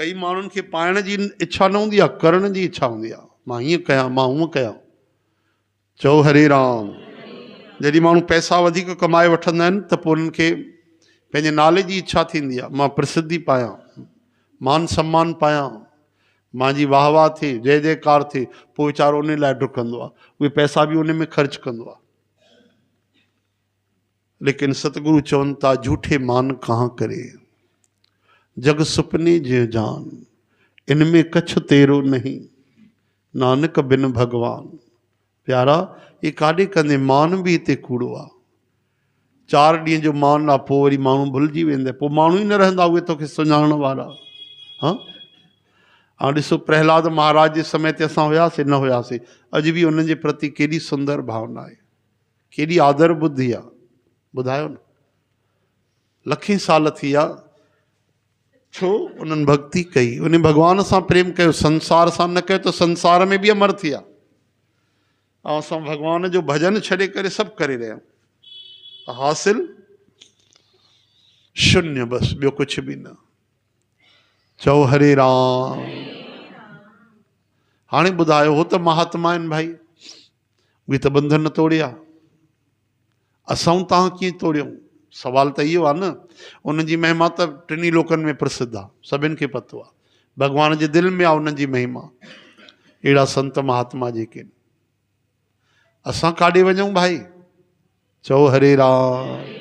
कई माण्हुनि खे पाइण जी इच्छा न हूंदी आहे, करण जी इच्छा हूंदी आहे। मां हीअं कयां, मां हूअं कयां। चओ हरे राम। जॾहिं माण्हू पैसा वधीक कमाए वठंदा आहिनि त पोइ उन्हनि खे पंहिंजे नाले जी इच्छा थींदी आहे, मां प्रसिद्धि पायां, मान सम्मान पायां, मुंहिंजी वाह वाह थिए, जय जयकार थिए। पोइ वीचारो उन लाइ डुकंदो आहे, उहे पैसा बि उन में ख़र्च कंदो आहे। लेकिन सतगुरु चवनि था, झूठे मान कहाँ करे, जग सुपने जे जान, इनमें कछ तेरो नहीं, नानक बिन भगवान। प्यारा, ये काॾे कंदे, मान बि हिते कूड़ो आहे। 4 ॾींहं जो मान आहे, पोइ वरी माण्हू भुलिजी वेंदा, पोइ माण्हू ई न रहंदा उहे तोखे सुञाणण वारा। हाँ, हाणे ॾिसो, प्रहलाद महाराज जे समय ते असां हुयासीं न हुयासीं, अॼु बि उन्हनि जे प्रति केॾी सुंदर भावना आहे, केॾी आदर बुद्धि आहे। ॿुधायो न, लखें साल थी विया, छो? उन्हनि भक्ति कई, उन भगवान सां प्रेम कयो, संसार सां न कयो त संसार में बि अमर थी विया। ऐं असां भगवान जो भजन छॾे करे सभु करे रहिया आहियूं, हासिल शून्य, बस ॿियो कुझु बि न। चओ हरे राम। हाणे ॿुधायो, हो त महात्मा आहिनि भाई, उहे त बंधन तोड़िया, असां तव्हां कीअं तोड़ियूं? सवाल त इहो आहे न। उन्हनि जी महिमा त 3 लोकनि में प्रसिद्ध आहे, सभिनि खे पतो आहे, भगवान जे दिलि में आहे उन्हनि जी महिमा। अहिड़ा संत महात्मा जेके, असां काॾे वञूं भाई? चओ हरे राम।